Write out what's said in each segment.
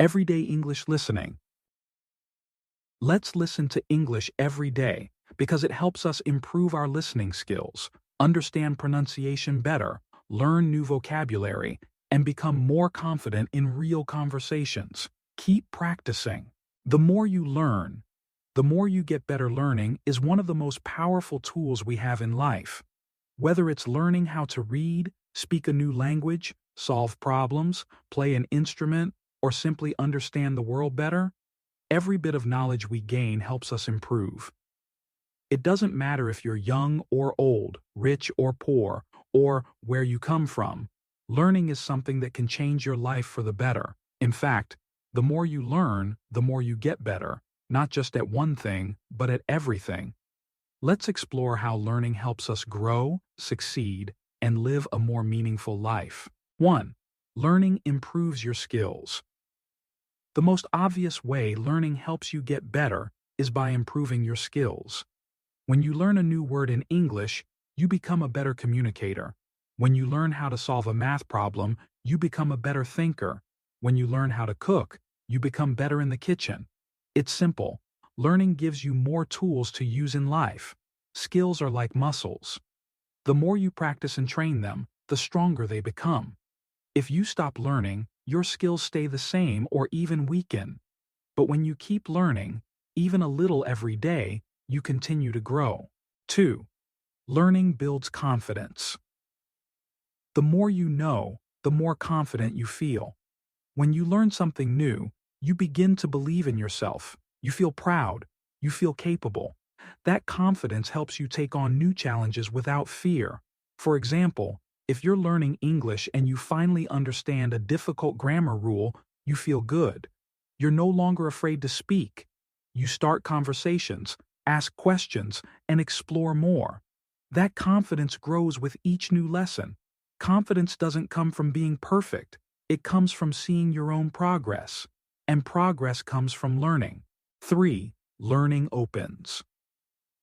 Everyday English listening. Let's listen to English every day because it helps us improve our listening skills, understand pronunciation better, learn new vocabulary, and become more confident in real conversations. Keep practicing. The more you learn, the more you get better. Learning is one of the most powerful tools we have in life. Whether it's learning how to read, speak a new language, solve problems, play an instrument, or simply understand the world better, every bit of knowledge we gain helps us improve. It doesn't matter if you're young or old, rich or poor, or where you come from. Learning is something that can change your life for the better. In fact, the more you learn, the more you get better, not just at one thing, but at everything. Let's explore how learning helps us grow, succeed, and live a more meaningful life. 1. Learning improves your skills. The most obvious way learning helps you get better is by improving your skills. When you learn a new word in English, you become a better communicator. When you learn how to solve a math problem, you become a better thinker. When you learn how to cook, you become better in the kitchen. It's simple. Learning gives you more tools to use in life. Skills are like muscles. The more you practice and train them, the stronger they become. If you stop learning, your skills stay the same or even weaken. But when you keep learning, even a little every day, you continue to grow. 2. Learning builds confidence. The more you know, the more confident you feel. When you learn something new, you begin to believe in yourself. You feel proud. You feel capable. That confidence helps you take on new challenges without fear. For example, if you're learning English and you finally understand a difficult grammar rule, you feel good. You're no longer afraid to speak. You start conversations, ask questions, and explore more. That confidence grows with each new lesson. Confidence doesn't come from being perfect. It comes from seeing your own progress. And progress comes from learning. 3. Learning opens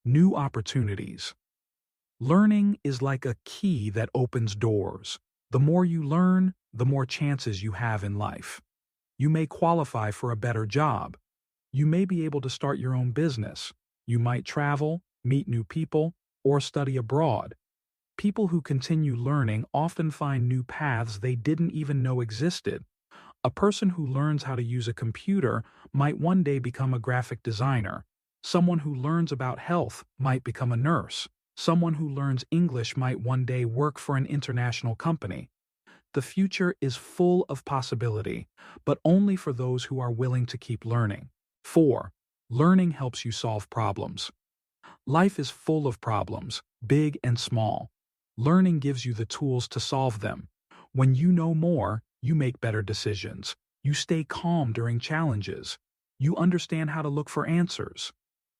new opportunities. Learning is like a key that opens doors. The more you learn, the more chances you have in life. You may qualify for a better job. You may be able to start your own business. You might travel, meet new people, or study abroad. People who continue learning often find new paths they didn't even know existed. A person who learns how to use a computer might one day become a graphic designer. Someone who learns about health might become a nurse. Someone who learns English might one day work for an international company. The future is full of possibility, but only for those who are willing to keep learning. 4. Learning helps you solve problems. Life is full of problems, big and small. Learning gives you the tools to solve them. When you know more, you make better decisions. You stay calm during challenges. You understand how to look for answers.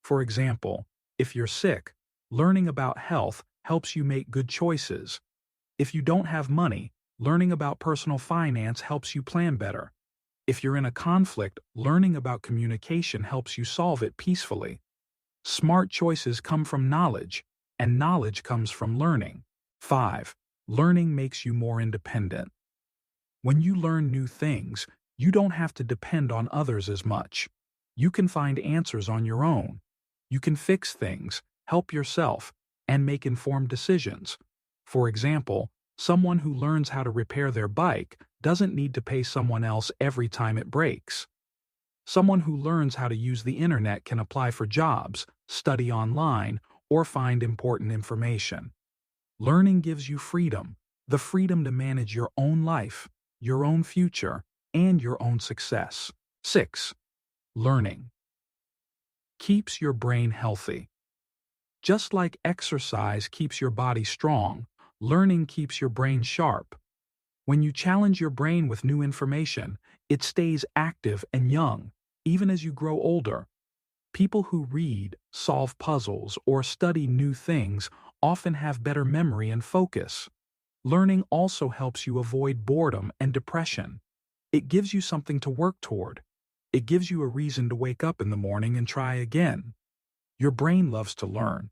For example, if you're sick, learning about health helps you make good choices. If you don't have money, learning about personal finance helps you plan better. If you're in a conflict, learning about communication helps you solve it peacefully. Smart choices come from knowledge, and knowledge comes from learning. 5. Learning makes you more independent. When you learn new things, you don't have to depend on others as much. You can find answers on your own. You can fix things, help yourself, and make informed decisions. For example, someone who learns how to repair their bike doesn't need to pay someone else every time it breaks. Someone who learns how to use the internet can apply for jobs, study online, or find important information. Learning gives you freedom, the freedom to manage your own life, your own future, and your own success. 6. Learning keeps your brain healthy. Just like exercise keeps your body strong, learning keeps your brain sharp. When you challenge your brain with new information, it stays active and young, even as you grow older. People who read, solve puzzles, or study new things often have better memory and focus. Learning also helps you avoid boredom and depression. It gives you something to work toward. It gives you a reason to wake up in the morning and try again. Your brain loves to learn,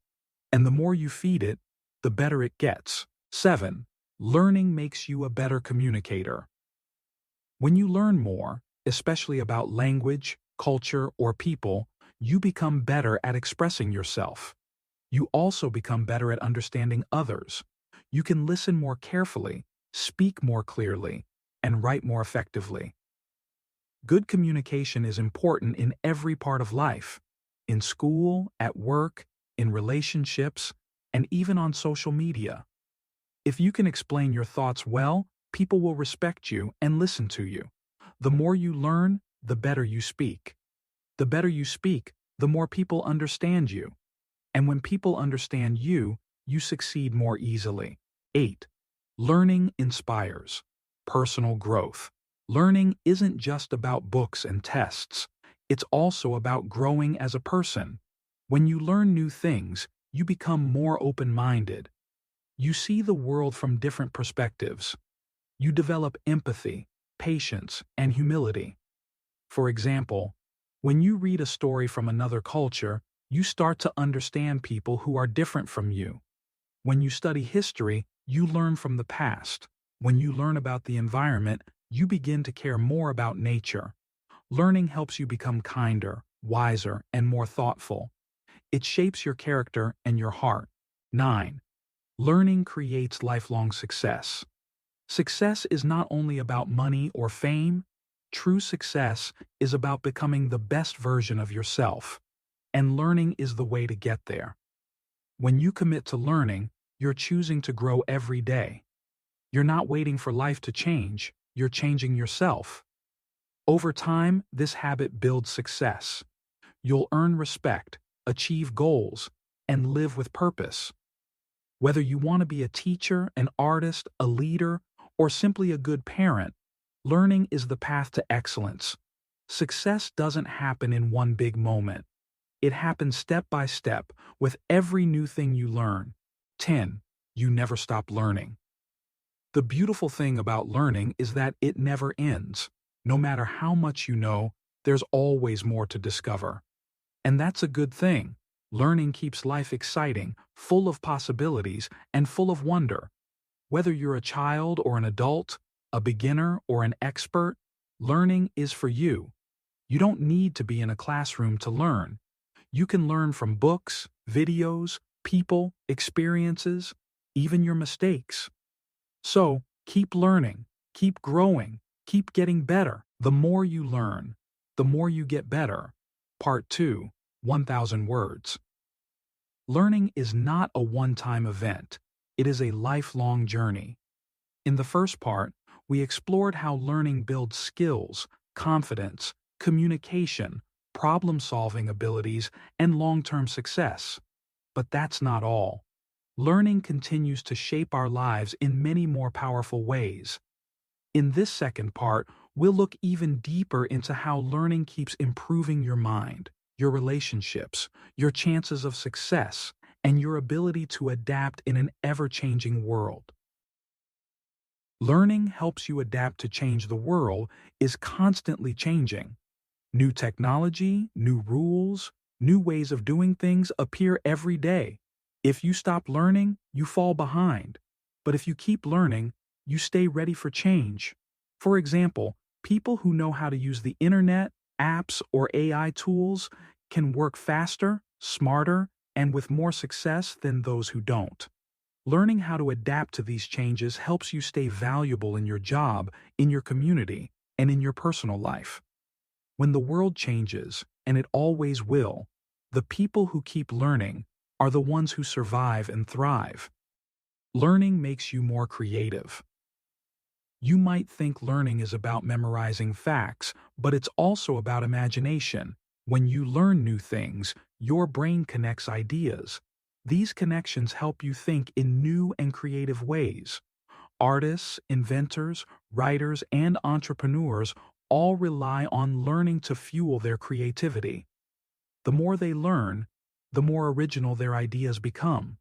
and the more you feed it, the better it gets. 7. Learning makes you a better communicator. When you learn more, especially about language, culture, or people, you become better at expressing yourself. You also become better at understanding others. You can listen more carefully, speak more clearly, and write more effectively. Good communication is important in every part of life, in school, at work, in relationships, and even on social media. If you can explain your thoughts well, people will respect you and listen to you. The more you learn, the better you speak. The better you speak, the more people understand you. And when people understand you, you succeed more easily. 8. Learning inspires. Personal growth. Learning isn't just about books and tests. It's also about growing as a person. When you learn new things, you become more open-minded. You see the world from different perspectives. You develop empathy, patience, and humility. For example, when you read a story from another culture, you start to understand people who are different from you. When you study history, you learn from the past. When you learn about the environment, you begin to care more about nature. Learning helps you become kinder, wiser, and more thoughtful. It shapes your character and your heart. 9. Learning creates lifelong success. Success is not only about money or fame. True success is about becoming the best version of yourself. And learning is the way to get there. When you commit to learning, you're choosing to grow every day. You're not waiting for life to change, you're changing yourself. Over time, this habit builds success. You'll earn respect, achieve goals, and live with purpose. Whether you want to be a teacher, an artist, a leader, or simply a good parent, learning is the path to excellence. Success doesn't happen in one big moment. It happens step by step with every new thing you learn. 10. You never stop learning. The beautiful thing about learning is that it never ends. No matter how much you know, there's always more to discover. And that's a good thing. Learning keeps life exciting, full of possibilities, and full of wonder. Whether you're a child or an adult, a beginner or an expert, learning is for you. You don't need to be in a classroom to learn. You can learn from books, videos, people, experiences, even your mistakes. So, keep learning, keep growing, keep getting better. The more you learn, the more you get better. Part 2, 1,000 words. Learning is not a one-time event. It is a lifelong journey. In the first part, we explored how learning builds skills, confidence, communication, problem-solving abilities, and long-term success. But that's not all. Learning continues to shape our lives in many more powerful ways. In this second part, we'll look even deeper into how learning keeps improving your mind, your relationships, your chances of success, and your ability to adapt in an ever-changing world. Learning helps you adapt to change. The world is constantly changing. New technology, new rules, new ways of doing things appear every day. If you stop learning, you fall behind. But if you keep learning, you stay ready for change. For example, people who know how to use the internet, apps, or AI tools can work faster, smarter, and with more success than those who don't. Learning how to adapt to these changes helps you stay valuable in your job, in your community, and in your personal life. When the world changes, and it always will, the people who keep learning are the ones who survive and thrive. Learning makes you more creative. You might think learning is about memorizing facts, but it's also about imagination. When you learn new things, your brain connects ideas. These connections help you think in new and creative ways. Artists, inventors, writers, and entrepreneurs all rely on learning to fuel their creativity. The more they learn, the more original their ideas become.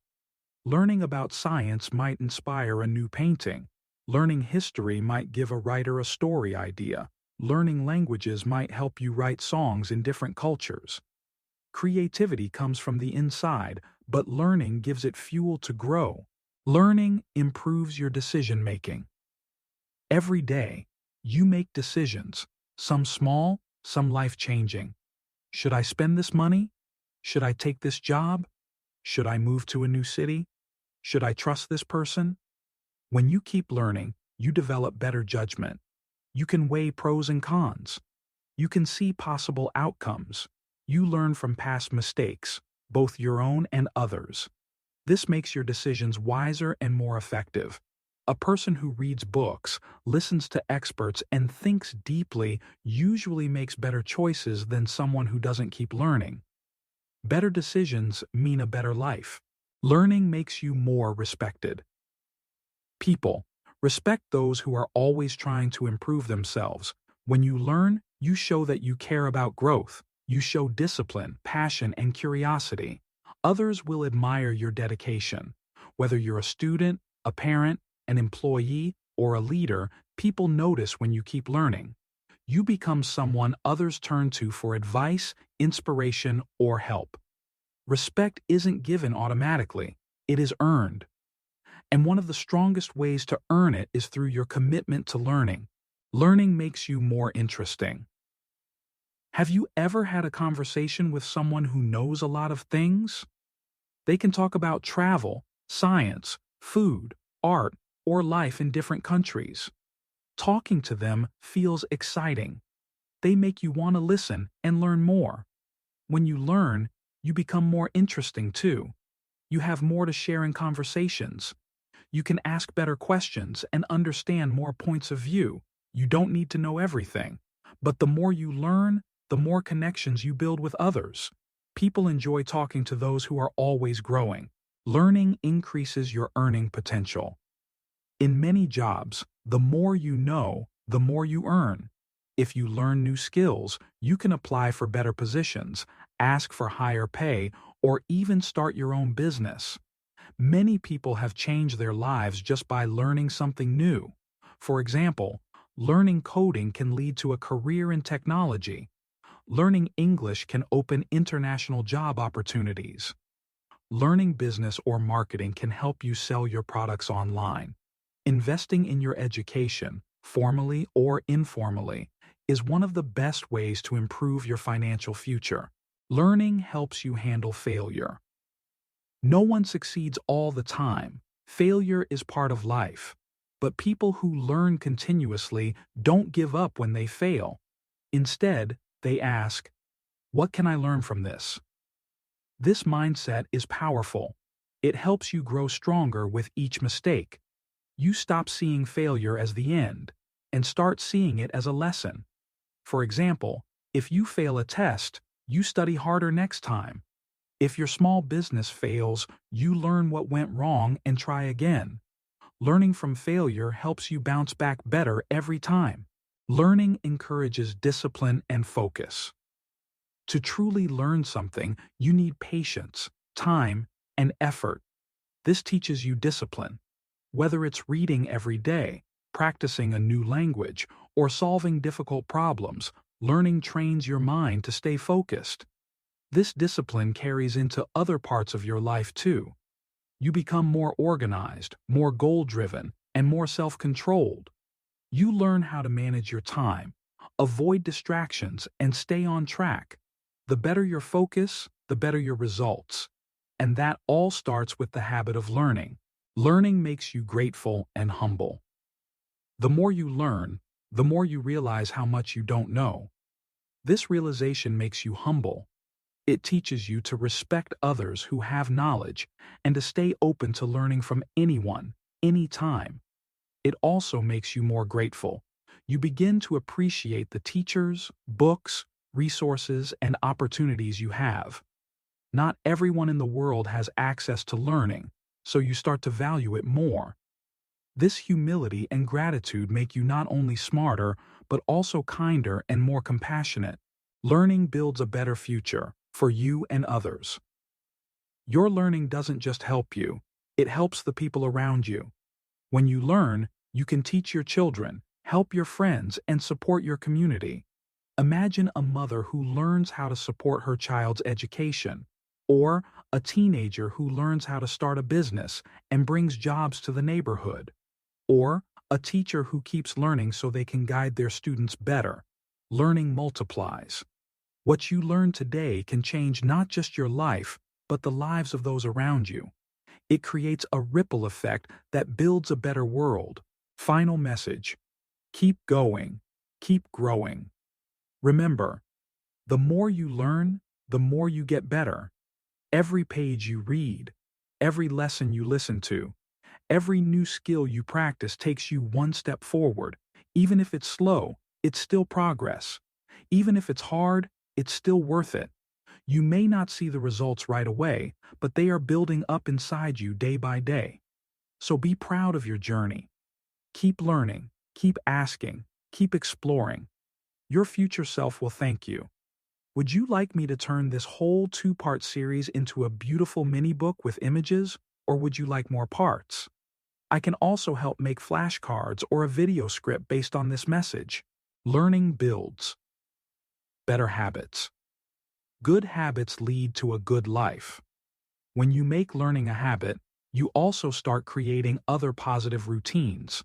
Learning about science might inspire a new painting. Learning history might give a writer a story idea. Learning languages might help you write songs in different cultures. Creativity comes from the inside, but learning gives it fuel to grow. Learning improves your decision-making. Every day, you make decisions. Some small, some life-changing. Should I spend this money? Should I take this job? Should I move to a new city? Should I trust this person? When you keep learning, you develop better judgment. You can weigh pros and cons. You can see possible outcomes. You learn from past mistakes, both your own and others. This makes your decisions wiser and more effective. A person who reads books, listens to experts, and thinks deeply usually makes better choices than someone who doesn't keep learning. Better decisions mean a better life. Learning makes you more respected. People, respect those who are always trying to improve themselves. When you learn, you show that you care about growth. You show discipline, passion, and curiosity. Others will admire your dedication. Whether you're a student, a parent, an employee, or a leader, people notice when you keep learning. You become someone others turn to for advice, inspiration, or help. Respect isn't given automatically. It is earned. And one of the strongest ways to earn it is through your commitment to learning. Learning makes you more interesting. Have you ever had a conversation with someone who knows a lot of things? They can talk about travel, science, food, art, or life in different countries. Talking to them feels exciting. They make you want to listen and learn more. When you learn, you become more interesting too. You have more to share in conversations. You can ask better questions and understand more points of view. You don't need to know everything. But the more you learn, the more connections you build with others. People enjoy talking to those who are always growing. Learning increases your earning potential. In many jobs, the more you know, the more you earn. If you learn new skills, you can apply for better positions, ask for higher pay, or even start your own business. Many people have changed their lives just by learning something new. For example, learning coding can lead to a career in technology. Learning English can open international job opportunities. Learning business or marketing can help you sell your products online. Investing in your education, formally or informally, is one of the best ways to improve your financial future. Learning helps you handle failure. No one succeeds all the time. Failure is part of life. But people who learn continuously don't give up when they fail. Instead, they ask, "What can I learn from this?" This mindset is powerful. It helps you grow stronger with each mistake. You stop seeing failure as the end and start seeing it as a lesson. For example, if you fail a test, you study harder next time. If your small business fails, you learn what went wrong and try again. Learning from failure helps you bounce back better every time. Learning encourages discipline and focus. To truly learn something, you need patience, time, and effort. This teaches you discipline. Whether it's reading every day, practicing a new language, or solving difficult problems, learning trains your mind to stay focused. This discipline carries into other parts of your life too. You become more organized, more goal-driven, and more self-controlled. You learn how to manage your time, avoid distractions, and stay on track. The better your focus, the better your results. And that all starts with the habit of learning. Learning makes you grateful and humble. The more you learn, the more you realize how much you don't know. This realization makes you humble. It teaches you to respect others who have knowledge and to stay open to learning from anyone, anytime. It also makes you more grateful. You begin to appreciate the teachers, books, resources, and opportunities you have. Not everyone in the world has access to learning, so you start to value it more. This humility and gratitude make you not only smarter, but also kinder and more compassionate. Learning builds a better future for you and others. Your learning doesn't just help you, it helps the people around you. When you learn, you can teach your children, help your friends, and support your community. Imagine a mother who learns how to support her child's education, or a teenager who learns how to start a business and brings jobs to the neighborhood, or a teacher who keeps learning so they can guide their students better. Learning multiplies. What you learn today can change not just your life, but the lives of those around you. It creates a ripple effect that builds a better world. Final message. Keep going. Keep growing. Remember, the more you learn, the more you get better. Every page you read, every lesson you listen to, every new skill you practice takes you one step forward. Even if it's slow, it's still progress. Even if it's hard, it's still worth it. You may not see the results right away, but they are building up inside you day by day. So be proud of your journey. Keep learning, keep asking, keep exploring. Your future self will thank you. Would you like me to turn this whole two-part series into a beautiful mini-book with images, or would you like more parts? I can also help make flashcards or a video script based on this message. Learning builds better habits. Good habits lead to a good life. When you make learning a habit, you also start creating other positive routines.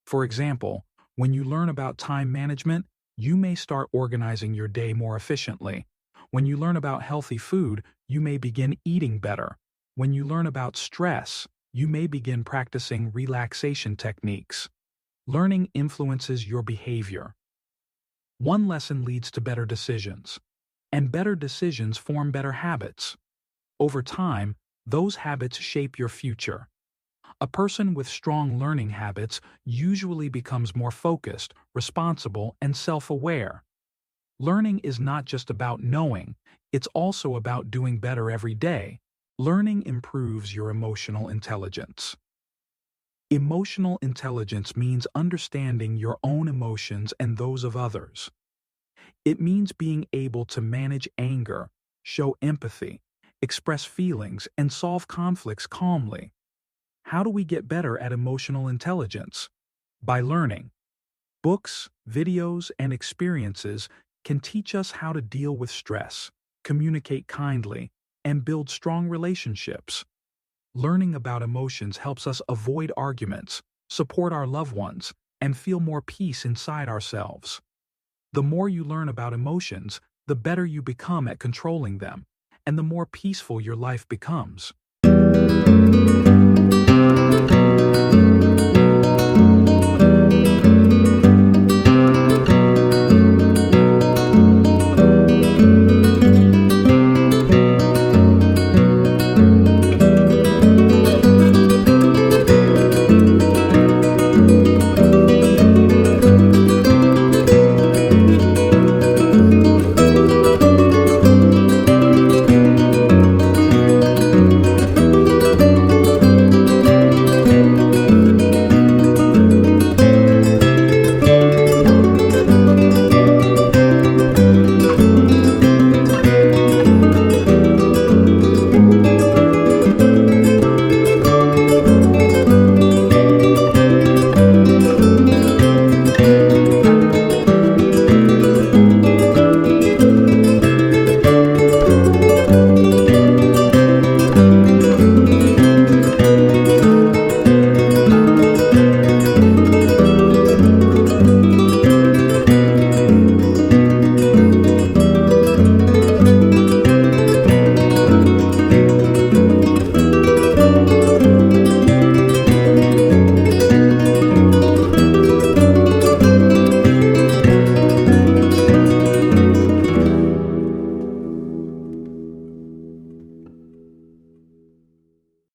For example, when you learn about time management, you may start organizing your day more efficiently. When you learn about healthy food, you may begin eating better. When you learn about stress, you may begin practicing relaxation techniques. Learning influences your behavior. One lesson leads to better decisions, and better decisions form better habits. Over time, those habits shape your future. A person with strong learning habits usually becomes more focused, responsible, and self-aware. Learning is not just about knowing, it's also about doing better every day. Learning improves your emotional intelligence. Emotional intelligence means understanding your own emotions and those of others. It means being able to manage anger, show empathy, express feelings, and solve conflicts calmly. How do we get better at emotional intelligence? By learning. Books, videos, and experiences can teach us how to deal with stress, communicate kindly, and build strong relationships. Learning about emotions helps us avoid arguments, support our loved ones, and feel more peace inside ourselves. The more you learn about emotions, the better you become at controlling them, and the more peaceful your life becomes.